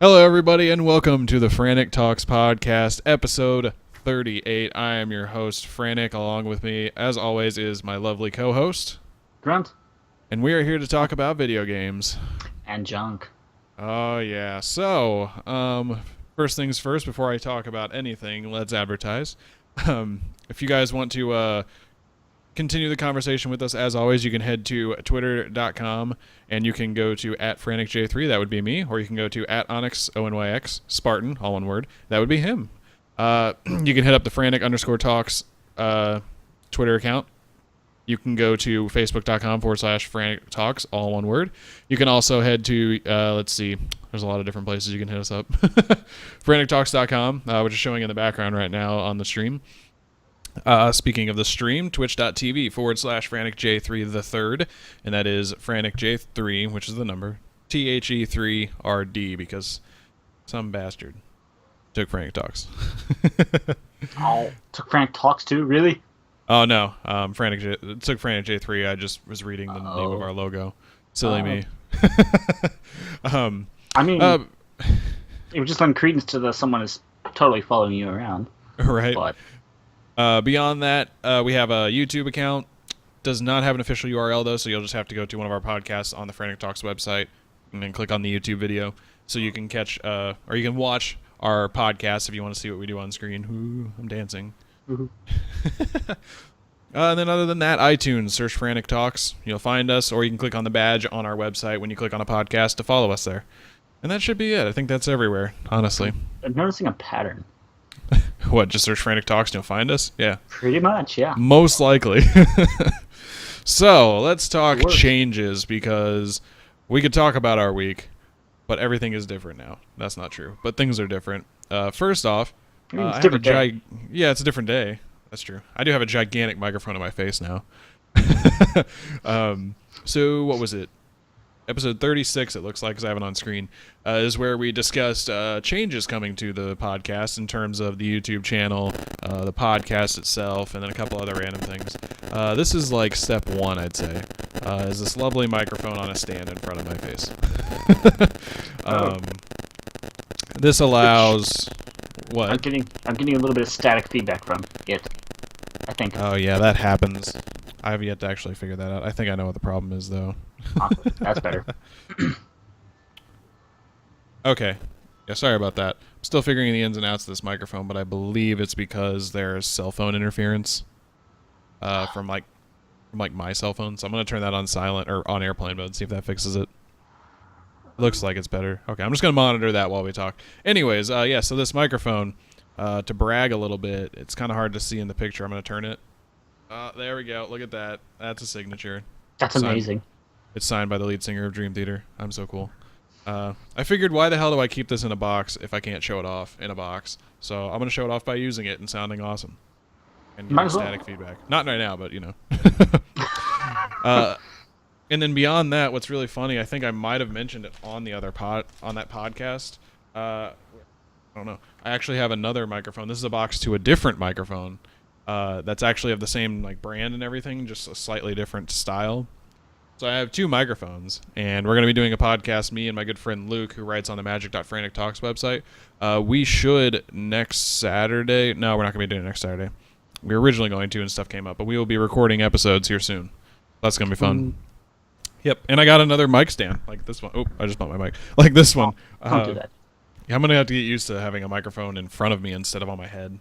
Hello, everybody, and welcome to the Frantic Talks podcast, episode 38. I am your host, Frantic. Along with me, as always, is my lovely co-host, Grunt. And we are here to talk about video games. And junk. Oh, yeah. So, first things first, before I talk about anything, let's advertise. If you guys want to continue the conversation with us, as always, you can head to twitter.com and you can go to @FranticJ3, that would be me, or you can go to @Onyx, ONYX, Spartan, all one word, that would be him. You can hit up the Frantic_Talks Twitter account. You can go to facebook.com/Frantic Talks, all one word. You can also head to, let's see, there's a lot of different places you can hit us up. FranticTalks.com, which is showing in the background right now on the stream. Speaking of the stream, twitch.tv/FranticJ3 the third, and that is FranticJ3, which is the number, THE3RD, because some bastard took Frantic Talks. Oh, took Frantic Talks too? Really? Oh, no. It took Frantic J3. I just was reading the name of our logo. Silly me. I mean, it was just lend credence to someone is totally following you around. Right. But beyond that, we have a YouTube account. Does not have an official URL, though, so you'll just have to go to one of our podcasts on the Frantic Talks website and then click on the YouTube video so you can catch, or you can watch our podcast if you want to see what we do on screen. Ooh, I'm dancing. Mm-hmm. And then other than that, iTunes, search Frantic Talks. You'll find us, or you can click on the badge on our website when you click on a podcast to follow us there. And that should be it. I think that's everywhere, honestly. I'm noticing a pattern. What, just search Frantic Talks and you'll find us? Yeah. Pretty much, yeah. Most likely. So, let's talk changes, because we could talk about our week, but everything is different now. That's not true, but things are different. First off, it's a different day. Yeah, it's a different day. That's true. I do have a gigantic microphone in my face now. So, what was it? Episode 36, it looks like, because I have it on screen, is where we discussed changes coming to the podcast in terms of the YouTube channel, the podcast itself, and then a couple other random things. This is like step one, I'd say, is this lovely microphone on a stand in front of my face. This allows... What? I'm getting a little bit of static feedback from it, I think. Oh, yeah, that happens. I have yet to actually figure that out. I think I know what the problem is, though. That's better. Okay. Yeah, sorry about that. I'm still figuring the ins and outs of this microphone, but I believe it's because there's cell phone interference from my cell phone. So I'm going to turn that on silent or on airplane mode and see if that fixes it. Looks like it's better. Okay, I'm just going to monitor that while we talk. Anyways, yeah, so this microphone, to brag a little bit, it's kind of hard to see in the picture. I'm going to turn it. There we go. Look at that. That's a signature. That's amazing. It's signed by the lead singer of Dream Theater. I'm so cool. I figured, why the hell do I keep this in a box if I can't show it off in a box? So I'm going to show it off by using it and sounding awesome. And getting static feedback. Not right now, but, you know. And then beyond that, what's really funny, I think I might have mentioned it on the other on that podcast. I don't know. I actually have another microphone. This is a box to a different microphone. That's actually of the same like brand and everything, just a slightly different style. So I have two microphones, and we're going to be doing a podcast, me and my good friend Luke, who writes on the Magic.Frantic Talks website. We should next Saturday. No, we're not going to be doing it next Saturday. We were originally going to, and stuff came up, but we will be recording episodes here soon. That's going to be fun. Yep, and I got another mic stand, like this one. Oh, I just bumped my mic. Like this one. Don't do that. I'm going to have to get used to having a microphone in front of me instead of on my head.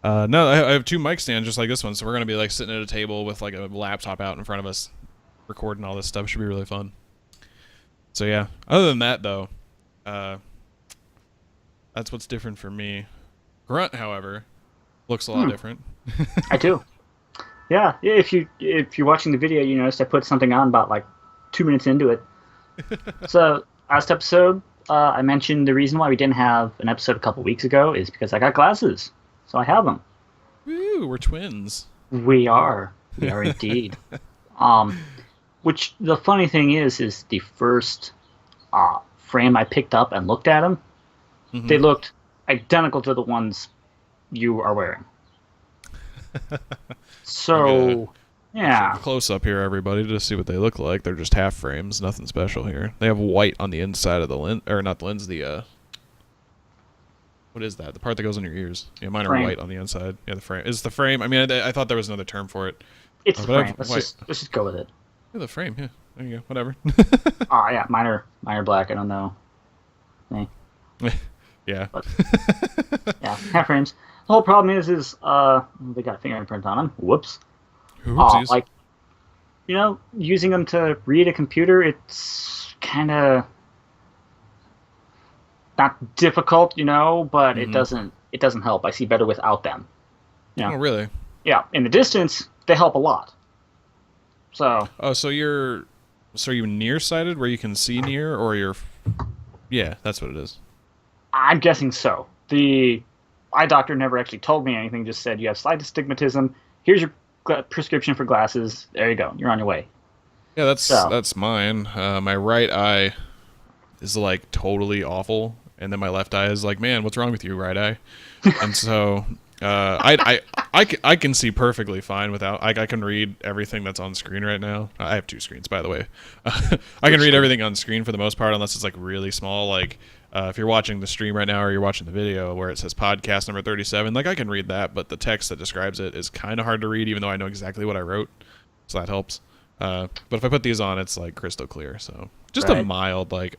No, I have two mic stands just like this one, so we're going to be like sitting at a table with like a laptop out in front of us, recording all this stuff. Should be really fun. So yeah, other than that though, that's what's different for me. Grunt, however, looks a lot different. I do. Yeah, if you're watching the video, you noticed I put something on about like 2 minutes into it. So last episode, I mentioned the reason why we didn't have an episode a couple weeks ago is because I got glasses. So I have them. Woo, we're twins. We are. We are indeed. Which the funny thing is the first frame I picked up and looked at them, they looked identical to the ones you are wearing. So, yeah. Close up here, everybody, to see what they look like. They're just half frames, nothing special here. They have white on the inside of the lens, or not the lens, the What is that? The part that goes on your ears. Yeah, mine are Frame. white on the inside. Yeah, the frame. Is the frame? I mean, I thought there was another term for it. It's the But I frame. have white. Let's just go with it. Yeah, the frame. Yeah, there you go. Whatever. Oh yeah, mine are black. I don't know. Yeah. But yeah, half frames. The whole problem is they got a fingerprint on them. Whoops. Oopsies. Like, using them to read a computer, it's kind of not difficult, but it doesn't help. I see better without them. Oh, really? Yeah, in the distance, they help a lot. So. Oh, so are you nearsighted where you can see near, or you're? Yeah, that's what it is. I'm guessing so. The eye doctor never actually told me anything. Just said you have slight astigmatism. Here's your prescription for glasses. There you go. You're on your way. Yeah, that's mine. My right eye is like totally awful, and then my left eye is like, man, what's wrong with you, right eye? And so I can see perfectly fine without. I can read everything that's on screen right now. I have two screens, by the way. I can read everything on screen for the most part, unless it's like really small. Like if you're watching the stream right now or you're watching the video where it says podcast number 37, like I can read that, but the text that describes it is kind of hard to read, even though I know exactly what I wrote. So that helps. But if I put these on, it's like crystal clear. So just a mild like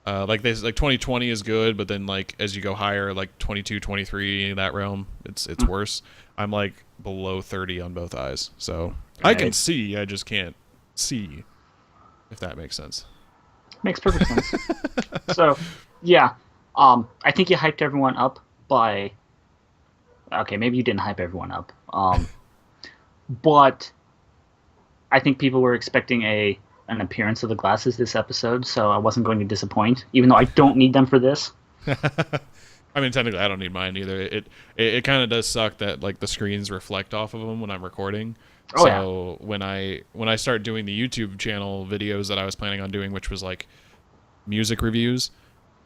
2020 is good, but then like as you go higher, like 22, 23, that realm, it's worse. I'm like below 30 on both eyes, so I can see, I just can't see, if that makes sense. Makes perfect sense. So, yeah, I think you hyped everyone up by. Okay, maybe you didn't hype everyone up, but I think people were expecting an appearance of the glasses this episode, so I wasn't going to disappoint, even though I don't need them for this. I mean, technically, I don't need mine either. It kind of does suck that like the screens reflect off of them when I'm recording. Oh, so yeah. when I start doing the YouTube channel videos that I was planning on doing, which was like music reviews,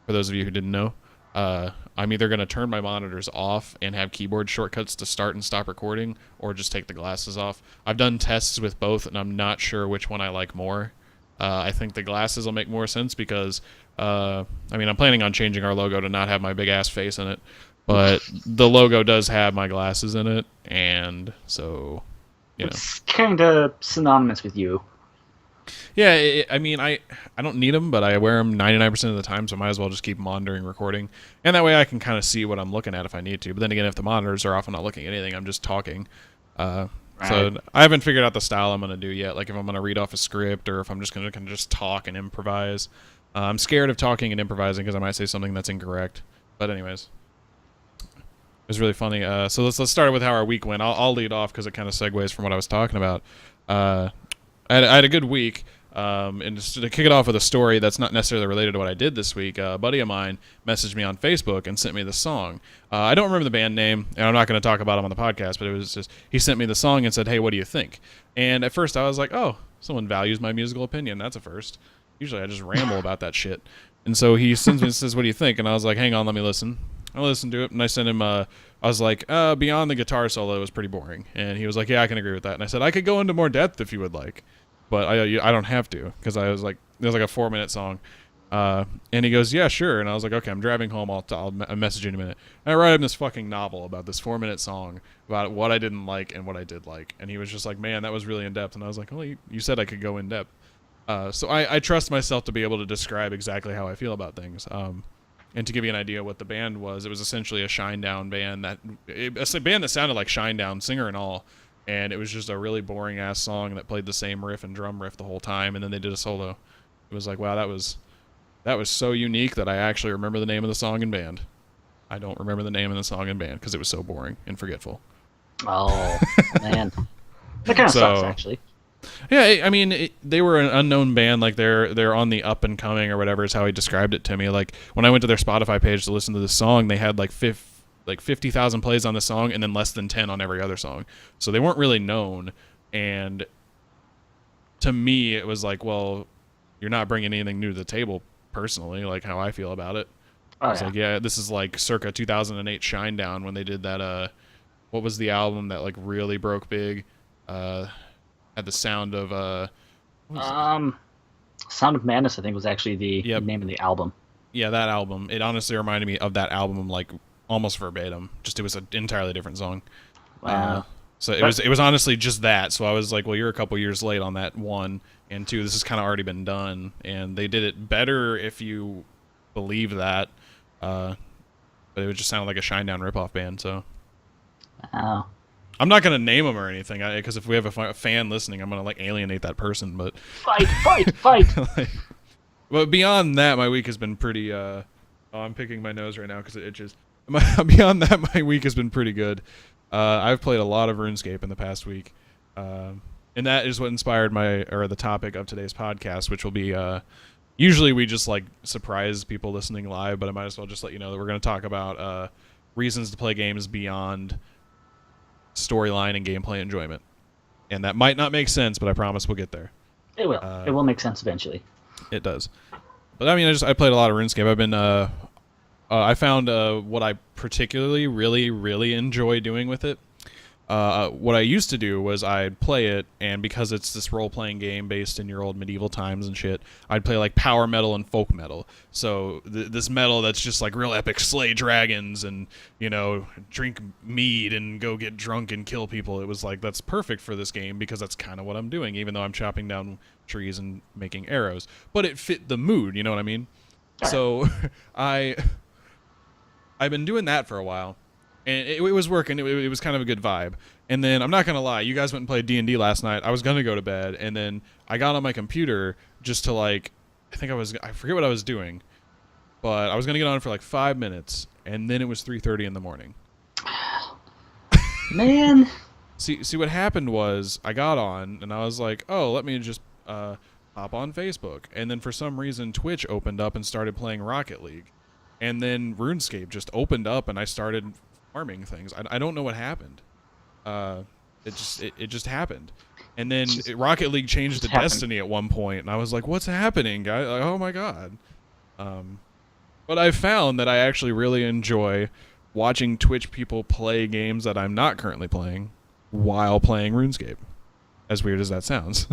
for those of you who didn't know, I'm either going to turn my monitors off and have keyboard shortcuts to start and stop recording, or just take the glasses off. I've done tests with both, and I'm not sure which one I like more. I think the glasses will make more sense because, I mean, I'm planning on changing our logo to not have my big-ass face in it, but the logo does have my glasses in it, and so, It's kind of synonymous with you. Yeah, I mean, I don't need them, but I wear them 99% of the time, so I might as well just keep them on during recording. And that way I can kind of see what I'm looking at if I need to. But then again, if the monitors are off, I'm not looking at anything. I'm just talking. Right. So I haven't figured out the style I'm going to do yet, like if I'm going to read off a script or if I'm just going to kind of just talk and improvise. I'm scared of talking and improvising because I might say something that's incorrect. But anyways, it was really funny. So let's start with how our week went. I'll lead off because it kind of segues from what I was talking about. I had a good week, and just to kick it off with a story that's not necessarily related to what I did this week, a buddy of mine messaged me on Facebook and sent me the song. I don't remember the band name, and I'm not going to talk about him on the podcast, but it was just, he sent me the song and said, hey, what do you think? And at first I was like, oh, someone values my musical opinion. That's a first. Usually I just ramble about that shit. And so he sends me and says, what do you think? And I was like, hang on, let me listen. I listened to it, and I sent him, I was like, beyond the guitar solo, it was pretty boring. And he was like, yeah, I can agree with that. And I said, I could go into more depth if you would like. But I don't have to, because I was like, it was like a 4-minute song. And he goes, yeah, sure. And I was like, okay, I'm driving home. I'll message you in a minute. And I write him this fucking novel about this 4-minute song about what I didn't like and what I did like. And he was just like, man, that was really in depth. And I was like, well, you said I could go in depth. So I trust myself to be able to describe exactly how I feel about things. And to give you an idea what the band was, it was essentially a Shinedown band a band that sounded like Shinedown, singer and all. And it was just a really boring ass song that played the same riff and drum riff the whole time, and then they did a solo. It was like, wow, that was so unique that I actually remember the name of the song and band. I don't remember the name of the song and band because it was so boring and forgetful. Oh man, that kind of sucks actually. Yeah, I mean, they were an unknown band, like they're on the up and coming or whatever is how he described it to me. Like when I went to their Spotify page to listen to this song, they had like 50,000 plays on the song and then less than 10 on every other song. So they weren't really known. And to me, it was like, well, you're not bringing anything new to the table personally, like how I feel about it. It's like, yeah, this is like circa 2008 Shinedown when they did that, what was the album that like really broke big? Had the sound of, Sound of Madness, I think, was actually the name of the album. Yeah, that album. It honestly reminded me of that album like almost verbatim. Just it was an entirely different song. Wow. So it But was honestly just that. So I was like, well, you're a couple years late on that one, and two, this has kind of already been done, and they did it better if you believe that. But it would just sound like a Shinedown ripoff band. So wow. I'm not gonna name them or anything, because if we have a fan listening, I'm gonna like alienate that person. But Fight, fight, fight. like, but beyond that, my week has been pretty. Oh, I'm picking my nose right now because it itches. Beyond that, my week has been pretty good. I've played a lot of RuneScape in the past week, and that is what inspired the topic of today's podcast, which will be. Usually we just like surprise people listening live, but I might as well just let you know that we're going to talk about reasons to play games beyond storyline and gameplay enjoyment. And that might not make sense, but I promise we'll get there. It will. It will make sense eventually. It does. But I mean, I played a lot of RuneScape. I've been I found what I particularly really enjoy doing with it. What I used to do was I'd play it, and because it's this role-playing game based in your old medieval times and shit, I'd play like power metal and folk metal. So this metal that's just like real epic, slay dragons and, you know, drink mead and go get drunk and kill people. It was like, that's perfect for this game because that's kind of what I'm doing, even though I'm chopping down trees and making arrows. But it fit the mood, you know what I mean? So I've been doing that for a while. And it was working. It was kind of a good vibe. And then, I'm not going to lie, you guys went and played D&D last night. I was going to go to bed, and then I got on my computer just to, like, I forget what I was doing, but I was going to get on for, like, 5 minutes, and then it was 3:30 in the morning. Man. See, what happened was, I got on, and I was like, oh, let me just hop on Facebook. And then, for some reason, Twitch opened up and started playing Rocket League. And then RuneScape just opened up, and I started farming things. I don't know what happened. It just happened. And then Rocket League changed to Destiny at one point, and I was like, what's happening, guys? Like, oh my god. But I found that I actually really enjoy watching Twitch people play games that I'm not currently playing while playing RuneScape. As weird as that sounds.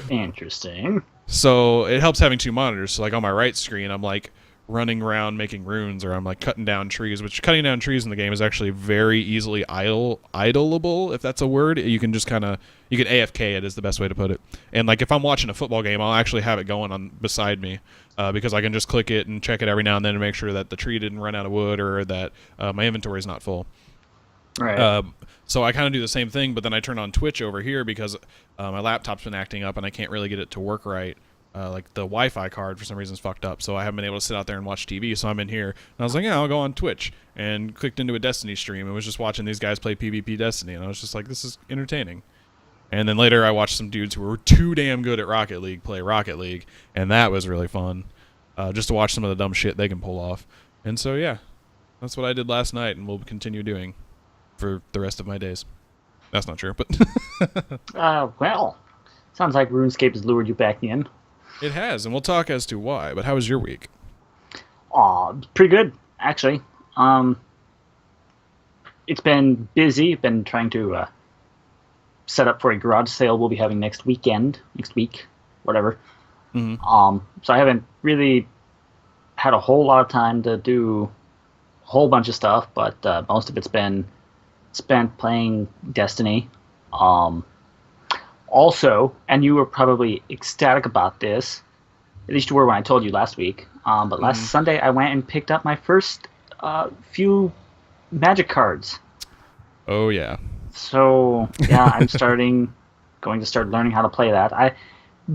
Interesting. So it helps having two monitors. So like on my right screen, I'm like running around making runes, or I'm like cutting down trees, which cutting down trees in the game is actually very easily idleable, if that's a word. You can just kind of, you can AFK it is the best way to put it. And like if I'm watching a football game, I'll actually have it going on beside me, because I can just click it and check it every now and then to make sure that the tree didn't run out of wood, or that my inventory is not full. Right. So I kind of do the same thing, but then I turn on Twitch over here because my laptop's been acting up and I can't really get it to work right. Like the Wi-Fi card for some reason is fucked up, so I haven't been able to sit out there and watch TV. So I'm in here, and I was like, yeah, I'll go on Twitch, and clicked into a Destiny stream and was just watching these guys play PvP Destiny, and I was just like, this is entertaining. And then later I watched some dudes who were too damn good at Rocket League play Rocket League, and that was really fun, just to watch some of the dumb shit they can pull off. And so yeah, that's what I did last night, and will continue doing for the rest of my days. That's not true, but well, sounds like RuneScape has lured you back in. it has, and we'll talk as to why. But how was your week? Pretty good, actually. It's been busy. Been trying to set up for a garage sale we'll be having next week, whatever. Mm-hmm. So I haven't really had a whole lot of time to do a whole bunch of stuff, but most of it's been spent playing Destiny. Also, and you were probably ecstatic about this, at least you were when I told you last week, but last Sunday I went and picked up my first few Magic cards. Oh, yeah. So, yeah, I'm going to start learning how to play that.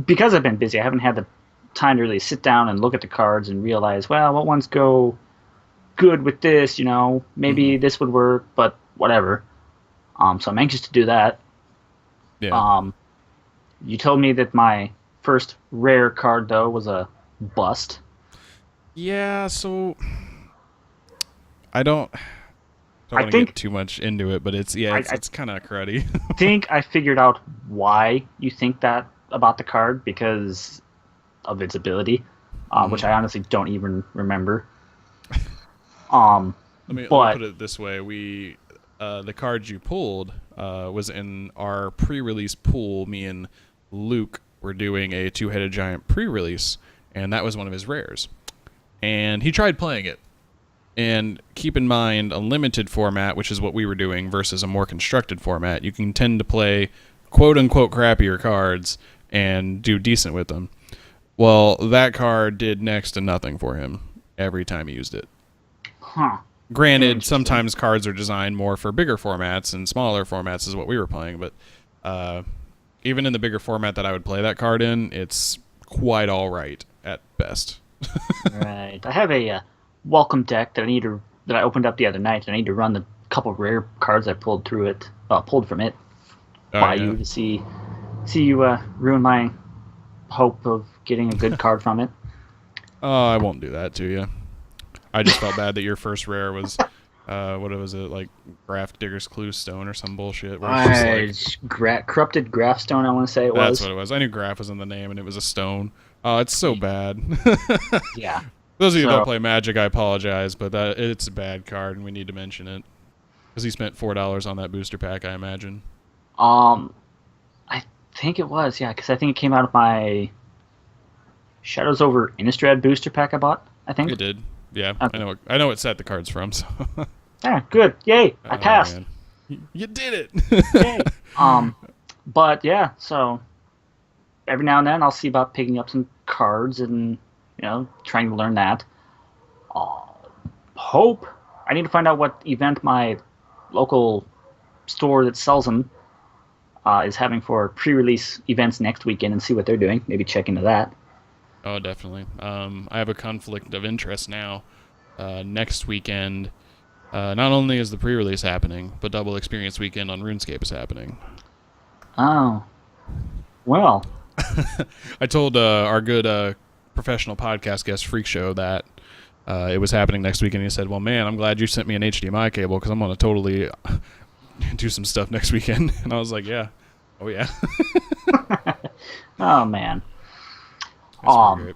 Because I've been busy, I haven't had the time to really sit down and look at the cards and realize, well, what ones go good with this, maybe this would work, but whatever. So I'm anxious to do that. Yeah. You told me that my first rare card, though, was a bust. Yeah, so I don't want to get too much into it, but it's kind of cruddy. I think I figured out why you think that about the card, because of its ability, which I honestly don't even remember. Let me put it this way: the card you pulled was in our pre-release pool. Me and Luke were doing a two-headed giant pre-release, and that was one of his rares. And he tried playing it, And keep in mind, a limited format, which is what we were doing, versus a more constructed format, you can tend to play quote-unquote crappier cards and do decent with them. Well, that card did next to nothing for him every time he used it. Huh. Granted, sometimes cards are designed more for bigger formats, and smaller formats is what we were playing, but even in the bigger format that I would play that card in, it's quite all right at best. Right. I have a welcome deck that I opened up the other night, and I need to run the couple rare cards I pulled from it by you to see you ruin my hope of getting a good card from it. Oh, I won't do that to you. I just felt bad that your first rare was, what was it, like Graft Digger's Clue Stone or some bullshit? Where it's just like, Corrupted Graphstone, I want to say it was. That's what it was. I knew Graph was in the name, and it was a stone. Oh, it's so bad. Yeah. For those of you who don't play Magic, I apologize, but it's a bad card, and we need to mention it. Because he spent $4 on that booster pack, I imagine. I think it was, yeah, because I think it came out of my Shadows over Innistrad booster pack I bought, I think. It did. Yeah, Okay. I know what set the cards from, so. Yeah, good. Yay, I passed. Man. You did it! Yay. But yeah, so every now and then I'll see about picking up some cards and, trying to learn that. Hope. I need to find out what event my local store that sells them is having for pre-release events next weekend and see what they're doing. Maybe check into that. Oh, definitely. I have a conflict of interest now. Next weekend, not only is the pre-release happening, but Double Experience Weekend on RuneScape is happening. Oh. Well. I told our good professional podcast guest, Freak Show, that it was happening next weekend. He said, well, man, I'm glad you sent me an HDMI cable because I'm going to totally do some stuff next weekend. And I was like, yeah. Oh, yeah. Oh, man. Great.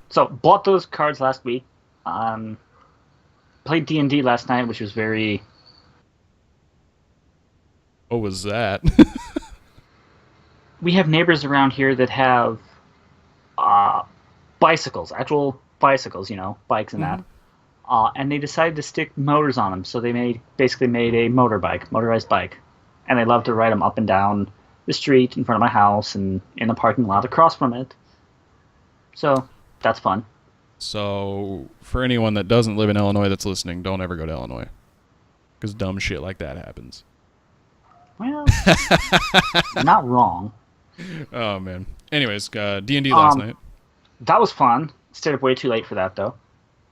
So bought those cards last week. Played D&D last night, which was very. What was that? We have neighbors around here that have bicycles, actual bicycles, bikes and that. And they decided to stick motors on them, so they basically made a motorized bike, and they love to ride them up and down the street in front of my house and in the parking lot across from it. So that's fun. So for anyone that doesn't live in Illinois that's listening, don't ever go to Illinois, because dumb shit like that happens. Well, not wrong. Oh man. Anyways, D&D last night. That was fun. Stayed up way too late for that though.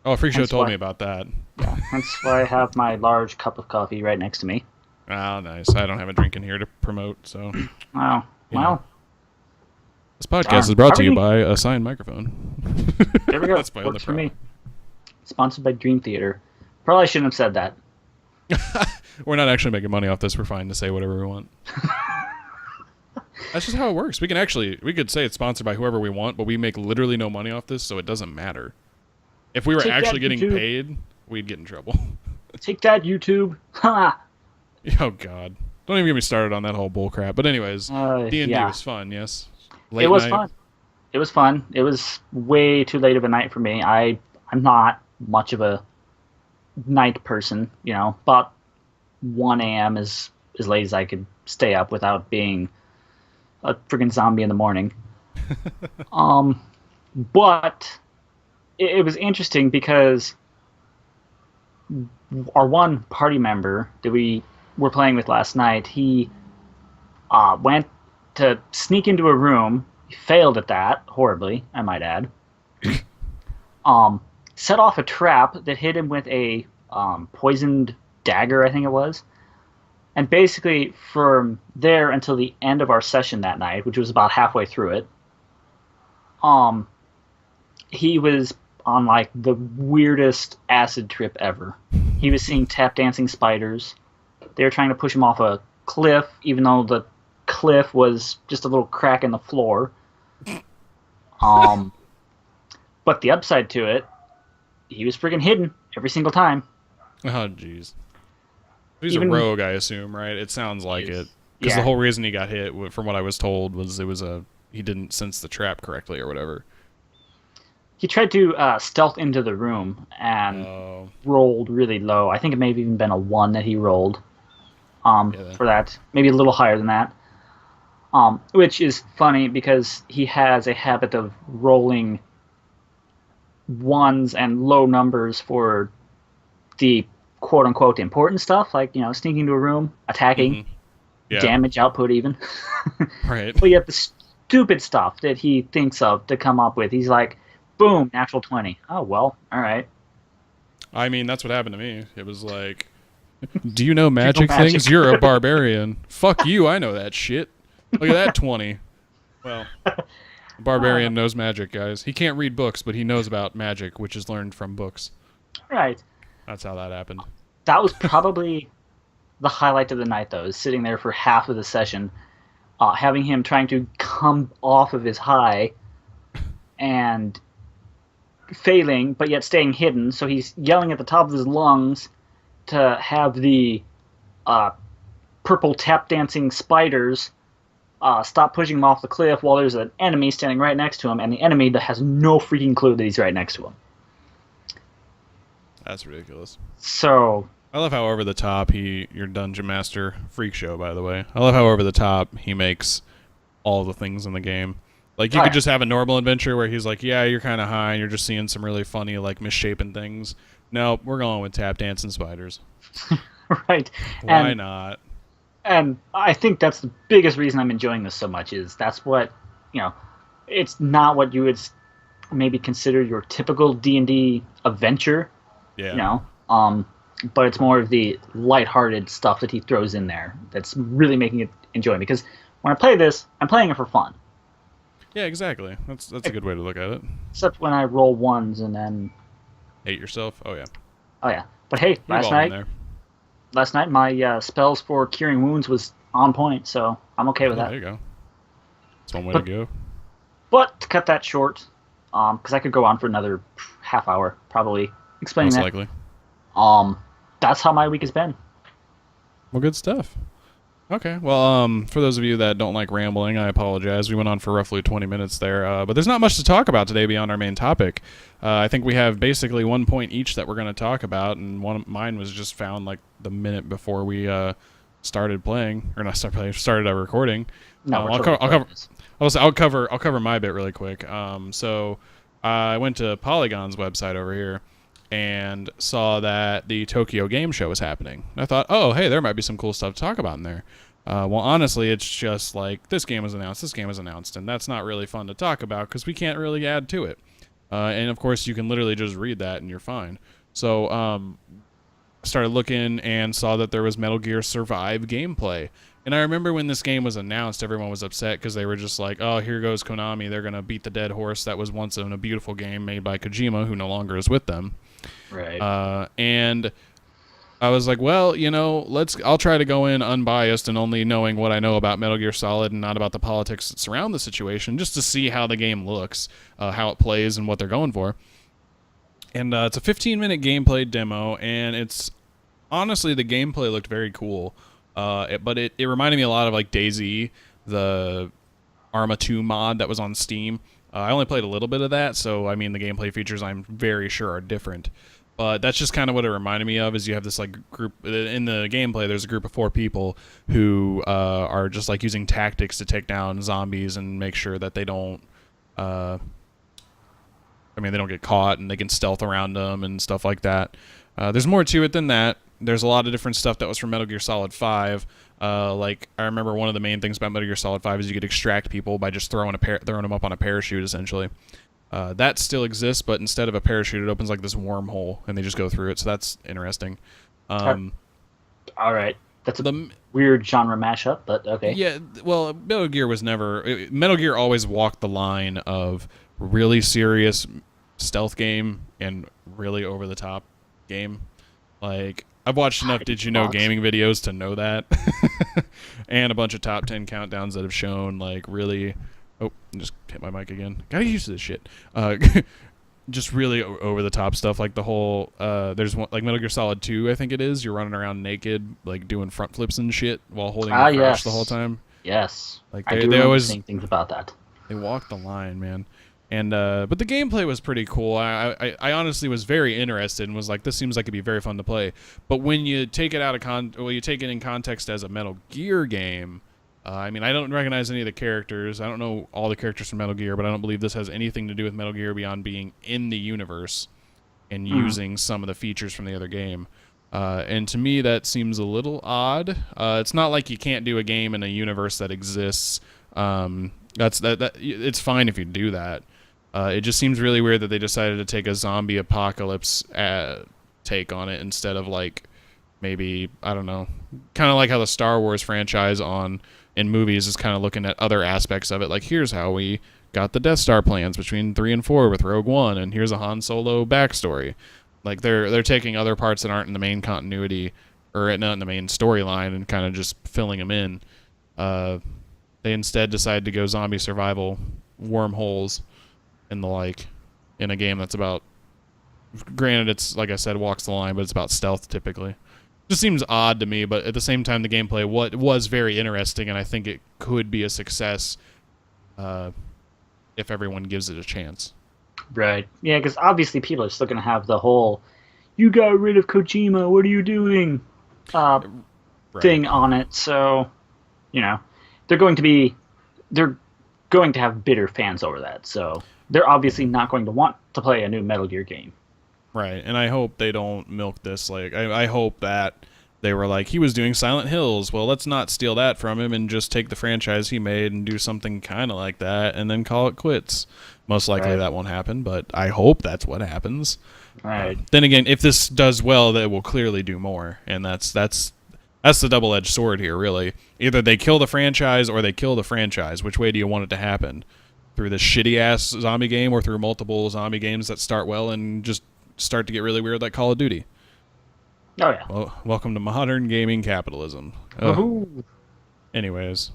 Oh, Freak Show told me about that. Yeah, that's why I have my large cup of coffee right next to me. Oh, nice. I don't have a drink in here to promote, so. Oh, well. This podcast is brought to you by a signed microphone. There we go. That's my Works for other me. Sponsored by Dream Theater. Probably shouldn't have said that. We're not actually making money off this. We're fine to say whatever we want. That's just how it works. We could say it's sponsored by whoever we want, but we make literally no money off this, so it doesn't matter. If we were actually getting paid, we'd get in trouble. Take that, YouTube. Ha! Oh, God. Don't even get me started on that whole bullcrap. But anyways, D&D was fun, yes? It was fun. It was fun. It was way too late of a night for me. I'm not much of a night person, About 1 a.m. is as late as I could stay up without being a friggin' zombie in the morning. But it was interesting because our one party member that we were playing with last night, he went to sneak into a room. He failed at that horribly, I might add. Set off a trap that hit him with a poisoned dagger, I think it was. And basically, from there until the end of our session that night, which was about halfway through it, he was on like the weirdest acid trip ever. He was seeing tap dancing spiders. They were trying to push him off a cliff, even though the cliff was just a little crack in the floor. But the upside to it, he was freaking hidden every single time. Oh, jeez. He's a rogue, I assume, right? It sounds like it. Because the whole reason he got hit, from what I was told, was he didn't sense the trap correctly or whatever. he tried to stealth into the room and Oh, rolled really low. I think it may have even been a 1 that he rolled yeah. for that. Maybe a little higher than that. Which is funny because he has a habit of rolling ones and low numbers for the quote unquote important stuff, like, sneaking into a room, attacking, Mm-hmm. Yeah. damage output even. Right. But yet the stupid stuff that he thinks of to come up with, he's like, boom, natural 20. Oh, well, all right. I mean, that's what happened to me. It was like, do you know You know magic magic. things? You're a barbarian. Fuck you. I know that shit. Look at that 20. Well, the barbarian knows magic, guys. He can't read books, but he knows about magic, which is learned from books. Right. That's how that happened. That was probably the highlight of the night, though, is sitting there for half of the session, having him trying to come off of his high and failing, but yet staying hidden. So he's yelling at the top of his lungs to have the uh, purple tap dancing spiders stop pushing him off the cliff while there's an enemy standing right next to him, and the enemy that has no freaking clue that he's right next to him. That's ridiculous. So I love how over the top your dungeon master freak show, by the way. I love how over the top he makes all the things in the game. Like, you could just have a normal adventure where he's like, yeah, you're kind of high and you're just seeing some really funny, like, misshapen things. No, we're going with tap dancing spiders. right. Why not? And I think that's the biggest reason I'm enjoying this so much, is that's what, it's not what you would maybe consider your typical D&D adventure, Yeah. But it's more of the lighthearted stuff that he throws in there that's really making it enjoying. Because when I play this, I'm playing it for fun. Yeah, exactly. That's a good way to look at it. Except when I roll ones and then, Hate yourself? Oh, yeah. oh yeah. But hey, We've all been there. last night my spells for curing wounds was on point, so I'm okay with Yeah, that. there you go. That's one way to go. But to cut that short, because I could go on for another half hour probably explaining Most that. likely. That's how my week has been. Well, good stuff. Okay, well, for those of you that don't like rambling, I apologize. We went on for roughly 20 minutes there, but there's not much to talk about today beyond our main topic. I think we have basically 1 point each that we're going to talk about, and mine was just found like the minute before we started playing, or not started playing, started our recording. No, I'll cover my bit really quick. So I went to Polygon's website over here and saw that the Tokyo Game Show was happening. And I thought, oh, hey, there might be some cool stuff to talk about in there. Well, honestly, it's just like, this game was announced, and that's not really fun to talk about because we can't really add to it. And, of course, you can literally just read that and you're fine. So I started looking and saw that there was Metal Gear Survive gameplay. And I remember when this game was announced, everyone was upset because they were just like, oh, here goes Konami. They're going to beat the dead horse that was once in a beautiful game made by Kojima, who no longer is with them. Right. And I was like, well, I'll try to go in unbiased and only knowing what I know about Metal Gear Solid and not about the politics that surround the situation, just to see how the game looks, how it plays, and what they're going for. And it's a 15-minute gameplay demo, and it's honestly, the gameplay looked very cool. But it reminded me a lot of like DayZ, the Arma 2 mod that was on Steam. I only played a little bit of that, so I mean the gameplay features I'm very sure are different. But that's just kind of what it reminded me of, is you have this like group in the gameplay. There's a group of 4 people who are just like using tactics to take down zombies and make sure that they don't. They don't get caught, and they can stealth around them and stuff like that. There's more to it than that. There's a lot of different stuff that was from Metal Gear Solid 5. Like, I remember one of the main things about Metal Gear Solid 5 is you could extract people by just throwing them up on a parachute, essentially. That still exists, but instead of a parachute, it opens like this wormhole, and they just go through it, so that's interesting. All right. That's a weird genre mashup, but okay. Yeah, well, Metal Gear always walked the line of really serious stealth game and really over-the-top game. Like, I've watched enough Did You Know gaming videos to know that. And a bunch of top 10 countdowns that have shown, like, really... Oh, just hit my mic again. Gotta use this shit. Just really over-the-top stuff, like the whole... there's one, like Metal Gear Solid 2, I think it is. You're running around naked, like, doing front flips and shit while holding the crouch the whole time. Yes. Like, they always saying things about that. They walk the line, man. And but the gameplay was pretty cool. I honestly was very interested and was like, this seems like it'd be very fun to play. But when you take it out of you take it in context as a Metal Gear game. I mean, I don't recognize any of the characters. I don't know all the characters from Metal Gear, but I don't believe this has anything to do with Metal Gear beyond being in the universe and using some of the features from the other game. And to me, that seems a little odd. It's not like you can't do a game in a universe that exists. It's fine if you do that. It just seems really weird that they decided to take a zombie apocalypse take on it instead of like maybe, I don't know, kind of like how the Star Wars franchise in movies is kind of looking at other aspects of it. Like, here's how we got the Death Star plans between 3 and 4 with Rogue One, and here's a Han Solo backstory. Like, they're taking other parts that aren't in the main continuity or not in the main storyline and kind of just filling them in. They instead decided to go zombie survival, wormholes, and the like, in a game that's about, granted it's, like I said, walks the line, but it's about stealth typically. Just seems odd to me, but at the same time the gameplay was very interesting, and I think it could be a success if everyone gives it a chance. Right. Yeah, because obviously people are still going to have the whole, you got rid of Kojima, what are you doing, thing on it. So, they're going to have bitter fans over that. So they're obviously not going to want to play a new Metal Gear game. Right, and I hope they don't milk this. Like, I hope that they were like, he was doing Silent Hills. Well, let's not steal that from him and just take the franchise he made and do something kind of like that and then call it quits. Most likely that won't happen, but I hope that's what happens. Right. Then again, if this does well, they will clearly do more, and that's the double-edged sword here, really. Either they kill the franchise or they kill the franchise. Which way do you want it to happen? Through this shitty-ass zombie game or through multiple zombie games that start well and just start to get really weird like Call of Duty? Oh, yeah. Well, welcome to modern gaming capitalism. Woohoo. Anyways,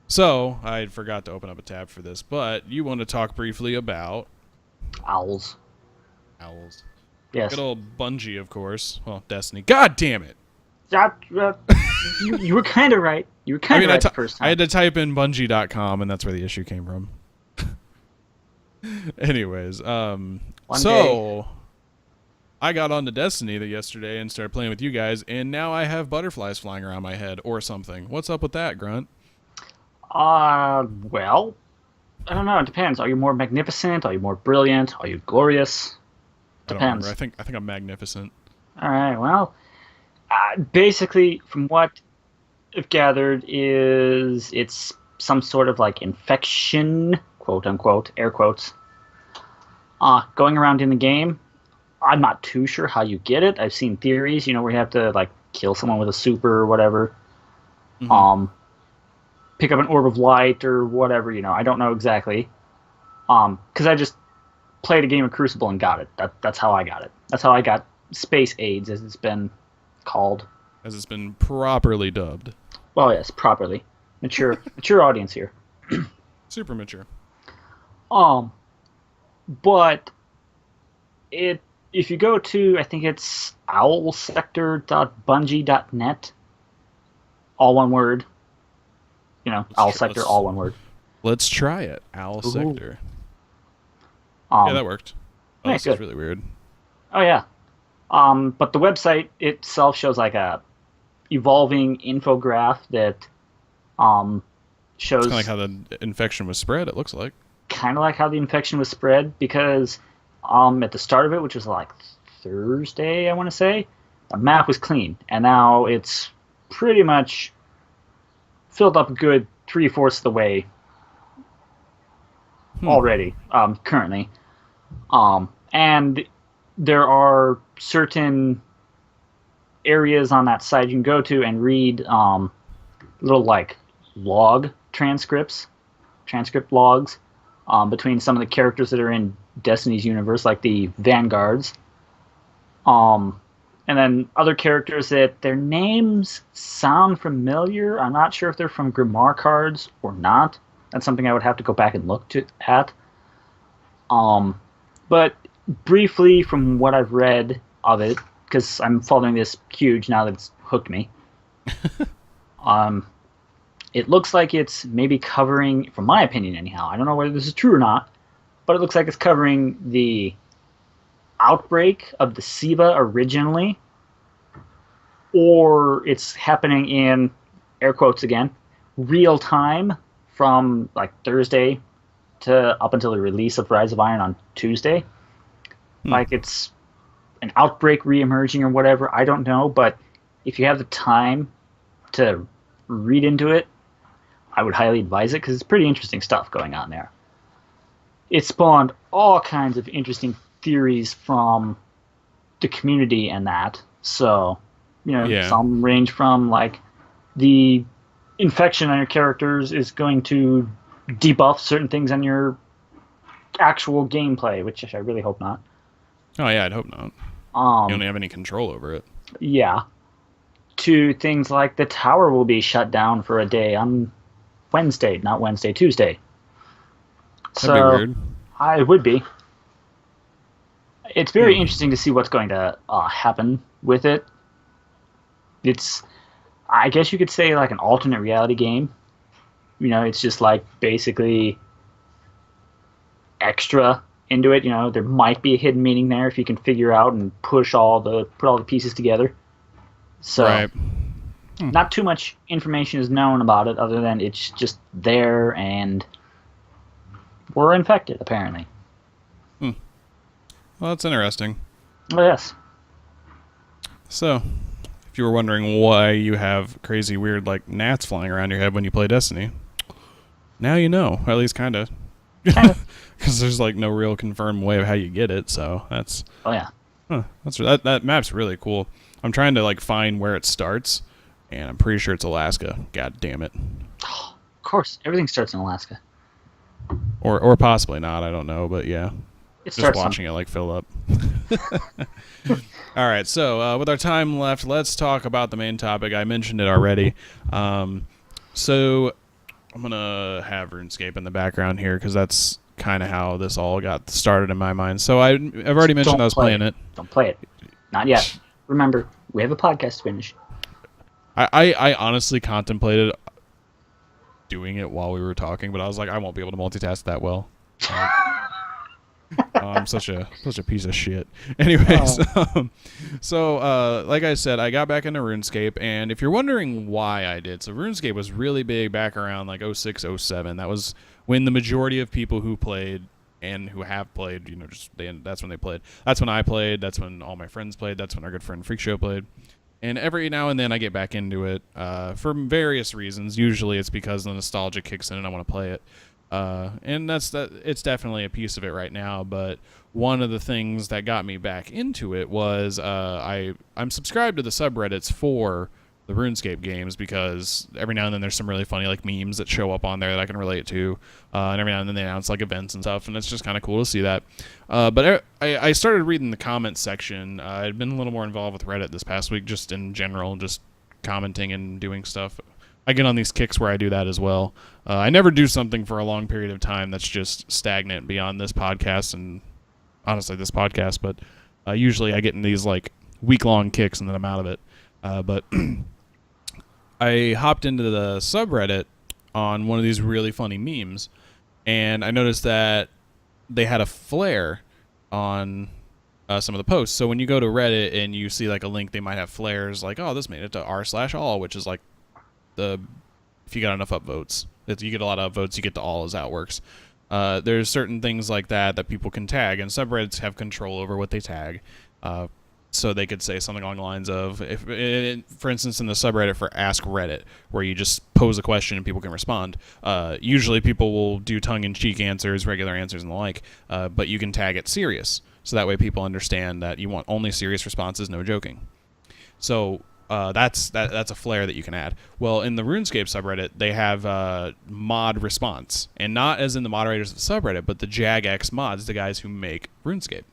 so I forgot to open up a tab for this, but you want to talk briefly about Owls. Yes. Good old Bungie, of course. Well, Destiny. God damn it! You were kind of right. You were kind of right the first time. I had to type in Bungie.com, and that's where the issue came from. Anyways, so I got onto Destiny yesterday and started playing with you guys, and now I have butterflies flying around my head or something. What's up with that, Grunt? Well, I don't know. It depends. Are you more magnificent? Are you more brilliant? Are you glorious? Depends. I think I'm magnificent. All right. Well, basically, from what I've gathered, it's some sort of like infection, quote unquote, air quotes, going around in the game. I'm not too sure how you get it. I've seen theories, where you have to like kill someone with a super or whatever, pick up an orb of light or whatever. I don't know exactly, because I just played a game of Crucible and got it. That's how I got it. That's how I got Space AIDS, as it's been called. As it's been properly dubbed. Well, yes, properly. Mature audience here. Super mature. But if you go to, I think it's owlsector.bungie.net, all one word. Owl Sector, all one word. Let's try it. Owl Ooh. Sector. Yeah, that worked. Oh, nice, this is really weird. Oh, yeah. But the website itself shows like a evolving infograph that shows... It's kind of like how the infection was spread, it looks like. Kind of like how the infection was spread, because at the start of it, which was like Thursday, I want to say, the map was clean. And now it's pretty much filled up a good 3/4 of the way already, currently. And there are certain areas on that site you can go to and read little like transcript logs between some of the characters that are in Destiny's universe, like the Vanguards. And then other characters that their names sound familiar. I'm not sure if they're from Grimoire cards or not. That's something I would have to go back and look at. But briefly, from what I've read of it, because I'm following this huge now that it's hooked me, it looks like it's maybe covering, from my opinion anyhow, I don't know whether this is true or not, but it looks like it's covering the outbreak of the SIVA originally, or it's happening in, air quotes again, real time from like Thursday to up until the release of Rise of Iron on Tuesday. Like it's an outbreak reemerging or whatever. I don't know, but if you have the time to read into it, I would highly advise it because it's pretty interesting stuff going on there. It spawned all kinds of interesting theories from the community and that. So, some range from like the infection on your characters is going to debuff certain things on your actual gameplay, which I really hope not. Oh yeah, I'd hope not. You don't have any control over it. Yeah. To things like the tower will be shut down for a day on Wednesday, not Wednesday, Tuesday. That'd be weird. It would be. It's very interesting to see what's going to happen with it. It's, I guess you could say, like an alternate reality game. It's just like basically extra into it. There might be a hidden meaning there if you can figure out and put all the pieces together. So, right. Not too much information is known about it other than it's just there and we're infected, apparently. Well, that's interesting. Oh, yes. So, if you were wondering why you have crazy, weird, like, gnats flying around your head when you play Destiny, now you know, or at least kind of. Because there's, like, no real confirmed way of how you get it, so that's... Oh, yeah. That map's really cool. I'm trying to, like, find where it starts, and I'm pretty sure it's Alaska. God damn it. Of course, everything starts in Alaska. Or possibly not, I don't know, but yeah. Just watching it like fill up. All right, so with our time left, let's talk about the main topic. I mentioned it already. So I'm going to have RuneScape in the background here because that's kind of how this all got started in my mind. So I've already mentioned I was playing it. Don't play it. Not yet. Remember, we have a podcast to finish. I honestly contemplated doing it while we were talking, but I was like, I won't be able to multitask that well. I'm such a piece of shit. Anyways, so like I said, I got back into RuneScape, and if you're wondering why I did, so RuneScape was really big back around like 06, 07. That was when the majority of people who played and who have played, that's when they played. That's when I played. That's when all my friends played. That's when our good friend Freak Show played. And every now and then I get back into it for various reasons. Usually it's because the nostalgia kicks in and I want to play it. And it's definitely a piece of it right now, but one of the things that got me back into it was I'm subscribed to the subreddits for the RuneScape games because every now and then there's some really funny like memes that show up on there that I can relate to, and every now and then they announce like events and stuff, and it's just kind of cool to see that. But I started reading the comments section. I'd been a little more involved with Reddit this past week, just in general, just commenting and doing stuff. I get on these kicks where I do that as well. I never do something for a long period of time that's just stagnant beyond this podcast and honestly this podcast, but usually I get in these like week-long kicks and then I'm out of it. But I hopped into the subreddit on one of these really funny memes, and I noticed that they had a flare on some of the posts. So when you go to Reddit and you see like a link, they might have flares like, oh, this made it to r/all, which is like if you got enough upvotes. If you get a lot of upvotes, you get to all, as that works. There's certain things like that people can tag, and subreddits have control over what they tag. So they could say something along the lines of, for instance, in the subreddit for Ask Reddit, where you just pose a question and people can respond. Usually people will do tongue-in-cheek answers, regular answers, and the like, but you can tag it serious. So that way people understand that you want only serious responses, no joking. So that's a flare that you can add. Well, in the RuneScape subreddit, they have mod response, and not as in the moderators of the subreddit, but the JagX mods, the guys who make RuneScape.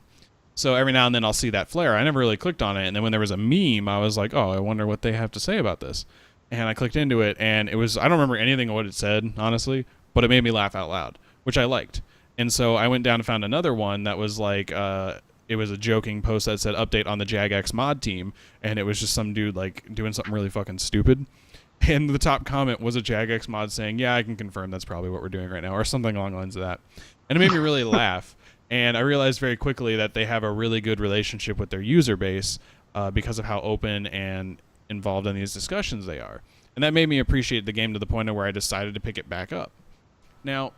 So every now and then I'll see that flare. I never really clicked on it, and then when there was a meme, I was like, oh, I wonder what they have to say about this. And I clicked into it, and it was, I don't remember anything of what it said, honestly, but it made me laugh out loud, which I liked. And so I went down and found another one that was like, it was a joking post that said update on the JagX mod team, and it was just some dude like doing something really fucking stupid. And the top comment was a Jagex mod saying, "Yeah, I can confirm that's probably what we're doing right now," or something along the lines of that. And it made me really laugh. And I realized very quickly that they have a really good relationship with their user base because of how open and involved in these discussions they are. And that made me appreciate the game to the point of where I decided to pick it back up. Now,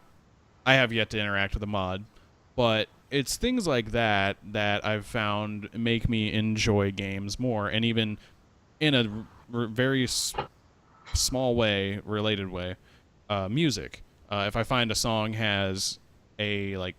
I have yet to interact with the mod, but it's things like that that I've found make me enjoy games more, and even in a very small way, related way, music. If I find a song has a like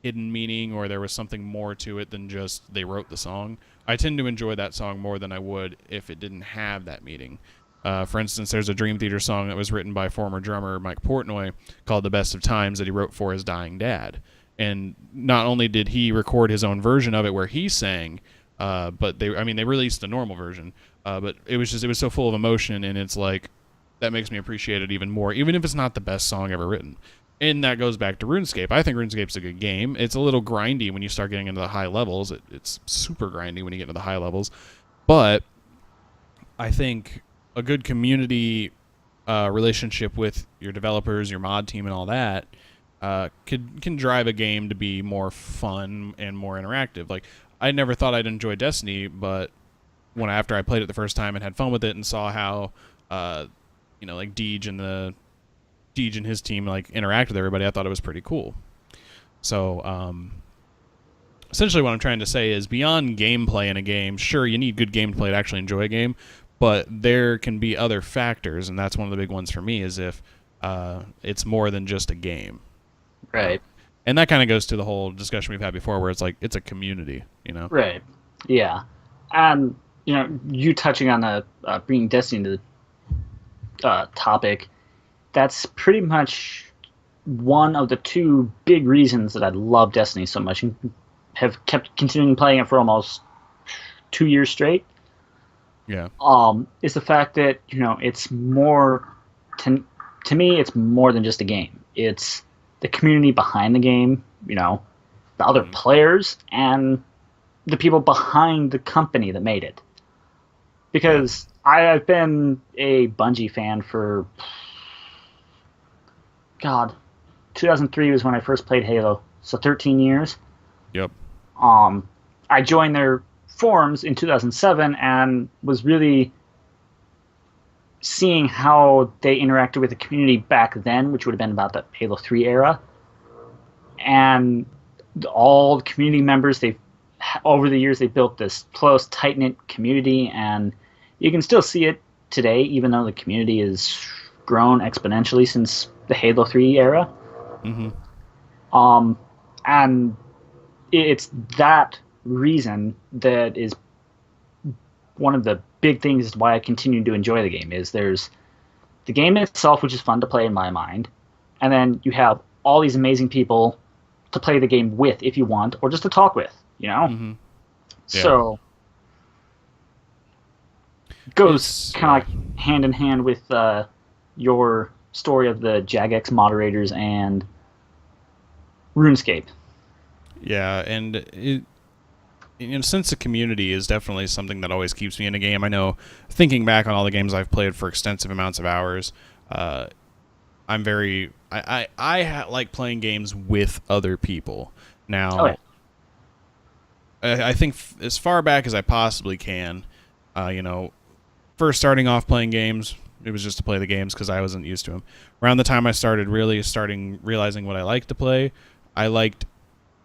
hidden meaning or there was something more to it than just they wrote the song, I tend to enjoy that song more than I would if it didn't have that meaning. For instance, there's a Dream Theater song that was written by former drummer Mike Portnoy called "The Best of Times" that he wrote for his dying dad. And not only did he record his own version of it where he sang, but they released the normal version. But it was so full of emotion, and it's like that makes me appreciate it even more, even if it's not the best song ever written. And that goes back to RuneScape. I think RuneScape's a good game. It's a little grindy when you start getting into the high levels. It's super grindy when you get into the high levels. But I think a good community relationship with your developers, your mod team, and all that can drive a game to be more fun and more interactive. Like, I never thought I'd enjoy Destiny, but after I played it the first time and had fun with it and saw how like Deej and his team like interact with everybody, I thought it was pretty cool. So essentially what I'm trying to say is, beyond gameplay in a game, sure, you need good gameplay to actually enjoy a game, but there can be other factors, and that's one of the big ones for me, is if it's more than just a game. Right. And that kind of goes to the whole discussion we've had before, where it's like, it's a community, Right. Yeah. And, you touching on the bringing Destiny to the topic, that's pretty much one of the two big reasons that I love Destiny so much and have kept continuing playing it for almost 2 years straight. Yeah. Is the fact that, it's more, to me, it's more than just a game. It's the community behind the game, the other players, and the people behind the company that made it. Because I've been a Bungie fan for, 2003 was when I first played Halo, so 13 years. Yep. I joined their forums in 2007 and was really seeing how they interacted with the community back then, which would have been about the Halo 3 era. And all the community members, over the years, they built this close, tight-knit community, and you can still see it today, even though the community has grown exponentially since the Halo 3 era. Mm-hmm. And it's that reason that is one of the big things why I continue to enjoy the game. Is there's the game itself, which is fun to play in my mind, and then you have all these amazing people to play the game with if you want, or just to talk with, Mm-hmm. Yeah. So it goes kind of like hand in hand with your story of the Jagex moderators and RuneScape. Yeah, and sense of community is definitely something that always keeps me in a game. I know, thinking back on all the games I've played for extensive amounts of hours, I'm very I like playing games with other people. Now, I think as far back as I possibly can, first starting off playing games, it was just to play the games because I wasn't used to them. Around the time I started realizing what I liked to play, I liked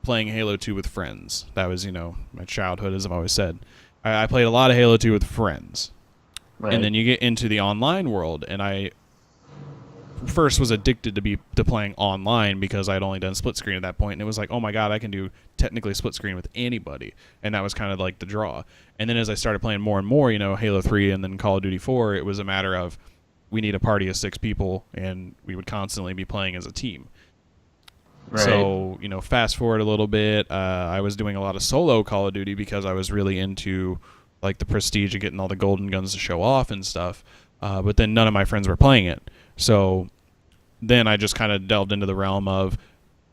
playing Halo 2 with friends. That was, my childhood, as I've always said. I played a lot of Halo 2 with friends. Right. And then you get into the online world, and I first was addicted to playing online because I'd only done split screen at that point, and it was like, oh my god, I can do technically split screen with anybody, and that was kind of like the draw. And then as I started playing more and more, Halo 3 and then Call of Duty 4, it was a matter of, we need a party of 6 people, and we would constantly be playing as a team. Right. So, fast forward a little bit, I was doing a lot of solo Call of Duty because I was really into like the prestige of getting all the golden guns to show off and stuff, but then none of my friends were playing it. So then I just kind of delved into the realm of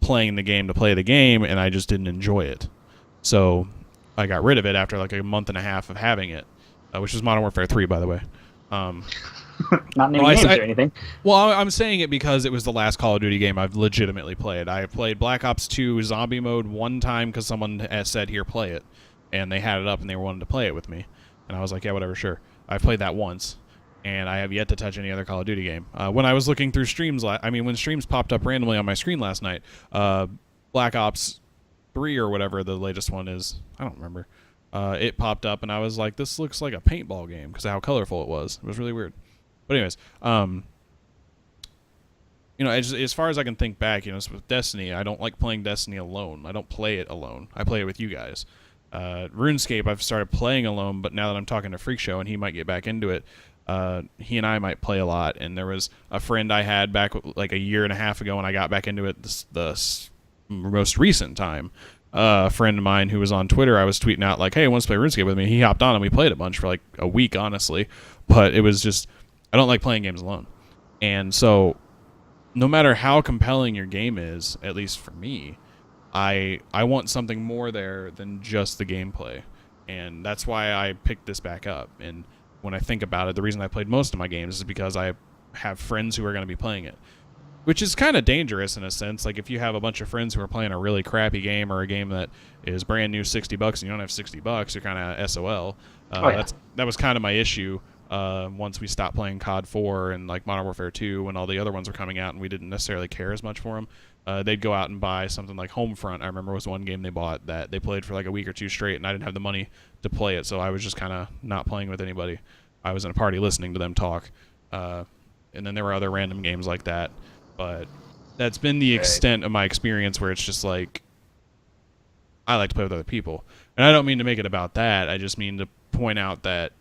playing the game to play the game, and I just didn't enjoy it. So I got rid of it after like a month and a half of having it, which was Modern Warfare 3, by the way. Not naming names or anything. Well, I'm saying it because it was the last Call of Duty game I've legitimately played. I played Black Ops 2 Zombie Mode one time because someone said, here, play it. And they had it up and they wanted to play it with me. And I was like, yeah, whatever, sure. I played that once. And I have yet to touch any other Call of Duty game. When I was looking through streams, when streams popped up randomly on my screen last night, Black Ops 3 or whatever the latest one is, I don't remember, it popped up and I was like, this looks like a paintball game because of how colorful it was. It was really weird. But anyways, as far as I can think back, with Destiny, I don't like playing Destiny alone. I don't play it alone. I play it with you guys. RuneScape, I've started playing alone, but now that I'm talking to Freak Show and he might get back into it, he and I might play a lot. And there was a friend I had back like a year and a half ago when I got back into it the most recent time. A friend of mine who was on Twitter, I was tweeting out like, hey, wants to play RuneScape with me? He hopped on and we played a bunch for like a week, honestly. But it was just, I don't like playing games alone. And so no matter how compelling your game is, at least for me, I want something more there than just the gameplay. And that's why I picked this back up. And when I think about it, the reason I played most of my games is because I have friends who are going to be playing it. Which is kind of dangerous in a sense. Like if you have a bunch of friends who are playing a really crappy game or a game that is brand new $60 and you don't have $60, you're kind of SOL. That was kind of my issue once we stopped playing COD 4 and like Modern Warfare 2 when all the other ones were coming out and we didn't necessarily care as much for them. They'd go out and buy something like Homefront. I remember was one game they bought that they played for like a week or two straight and I didn't have the money to play it, so I was just kind of not playing with anybody. I was in a party listening to them talk. And then there were other random games like that. But that's been the extent of my experience where it's just like, I like to play with other people. And I don't mean to make it about that. I just mean to point out that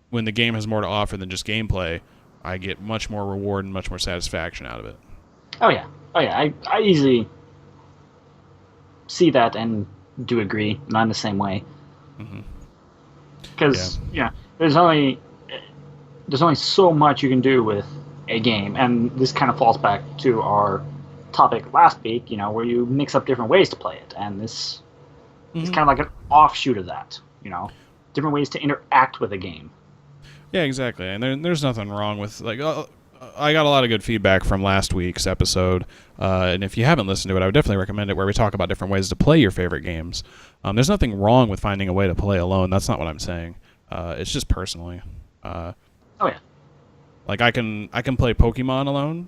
when the game has more to offer than just gameplay, I get much more reward and much more satisfaction out of it. Oh, yeah. I easily see that and do agree. And I'm the same way. Because, there's only so much you can do with a game, and this kind of falls back to our topic last week, where you mix up different ways to play it, and this is kind of like an offshoot of that, different ways to interact with a game. Yeah, exactly, and there's nothing wrong with, like, I got a lot of good feedback from last week's episode, and if you haven't listened to it, I would definitely recommend it, where we talk about different ways to play your favorite games. There's nothing wrong with finding a way to play alone, that's not what I'm saying. It's just personally. Oh, yeah. Like I can play Pokemon alone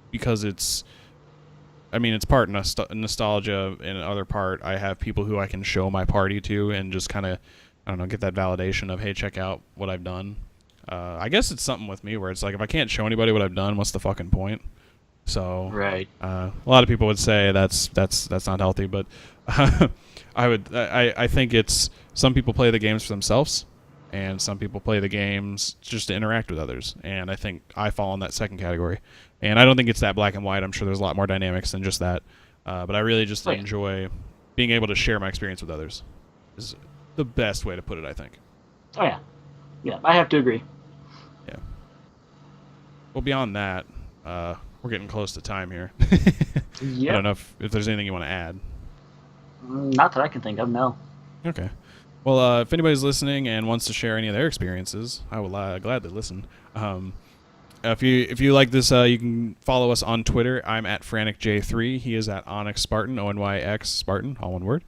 because it's part nostalgia, and other part I have people who I can show my party to and just kind of, I don't know, get that validation of, hey, check out what I've done. I guess it's something with me where it's like if I can't show anybody what I've done, what's the fucking point? So right. A lot of people would say that's not healthy, but I think it's some people play the games for themselves. And some people play the games just to interact with others. And I think I fall in that second category. And I don't think it's that black and white. I'm sure there's a lot more dynamics than just that. But I really just enjoy being able to share my experience with others. Is the best way to put it, I think. Oh, yeah. Yeah, I have to agree. Yeah. Well, beyond that, we're getting close to time here. Yep. I don't know if there's anything you want to add. Not that I can think of, no. Okay. Well, if anybody's listening and wants to share any of their experiences, I will gladly listen. If you like this, you can follow us on Twitter. I'm at FranticJ3. He is at Onyx Spartan, ONYX Spartan, all one word.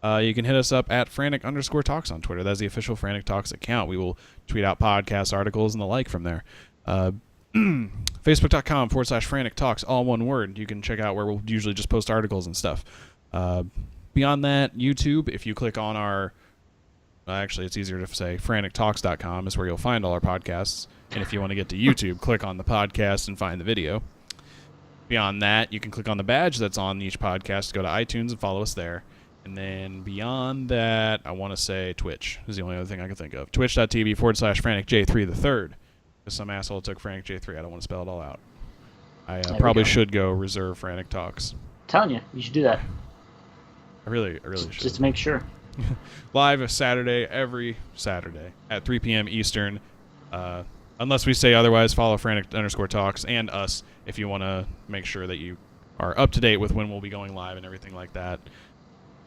You can hit us up at Frantic_Talks on Twitter. That's the official Frantic Talks account. We will tweet out podcasts, articles, and the like from there. Facebook.com/Frantic Talks, all one word. You can check out where we'll usually just post articles and stuff. Beyond that, YouTube, if you click on our... Actually, it's easier to say frantictalks.com is where you'll find all our podcasts. And if you want to get to YouTube, click on the podcast and find the video. Beyond that, you can click on the badge that's on each podcast to go to iTunes and follow us there. And then beyond that, I want to say Twitch is the only other thing I can think of. Twitch.tv/FranticJ3 the third. Because some asshole took FranticJ3. I don't want to spell it all out. I probably should go reserve Frantic Talks. I'm telling you should do that. I really should. Just to make sure. Live every Saturday at 3 p.m. Eastern. Unless we say otherwise, follow Frantic_Talks and us if you want to make sure that you are up to date with when we'll be going live and everything like that.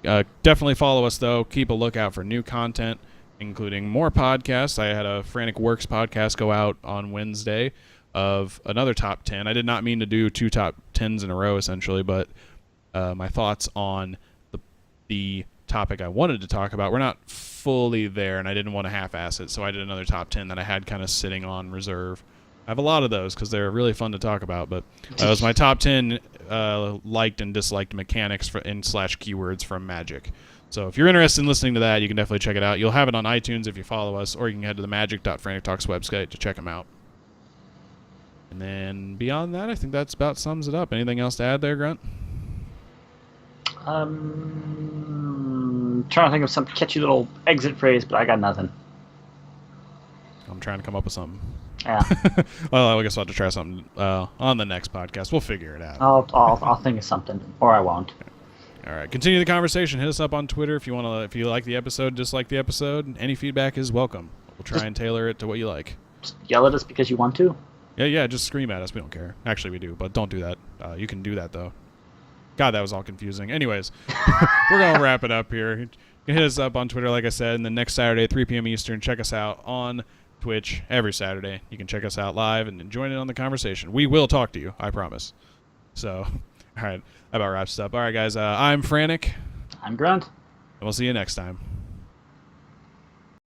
Definitely follow us, though. Keep a lookout for new content. including more podcasts. I had a Frantic Works podcast go out on Wednesday of another top 10. I did not mean to do 2 top 10s in a row, essentially, but my thoughts on the topic I wanted to talk about were not fully there, and I didn't want to half-ass it, so I did another top 10 that I had kind of sitting on reserve. I have a lot of those because they're really fun to talk about, but that was my top 10 liked and disliked mechanics / keywords from Magic. So if you're interested in listening to that, you can definitely check it out. You'll have it on iTunes if you follow us, or you can head to the magic.frantic talks website to check them out. And then beyond that, I think that's about sums it up. Anything else to add there, Grunt? Trying to think of some catchy little exit phrase, but I got nothing. I'm trying to come up with something. Yeah. Well, I guess I'll have to try something on the next podcast. We'll figure it out. I'll think of something, or I won't. All right, continue the conversation. Hit us up on Twitter if you want to. If you like the episode, dislike the episode. Any feedback is welcome. We'll try and tailor it to what you like. Just yell at us because you want to. Yeah. Just scream at us. We don't care. Actually, we do, but don't do that. You can do that though. God, that was all confusing. Anyways, we're gonna wrap it up here. You can hit us up on Twitter, like I said, and then next Saturday, 3 p.m. Eastern. Check us out on Twitch every Saturday. You can check us out live and join in on the conversation. We will talk to you, I promise. So, all right, that about wraps it up. All right, guys, I'm Frantic. I'm Grunt. And we'll see you next time.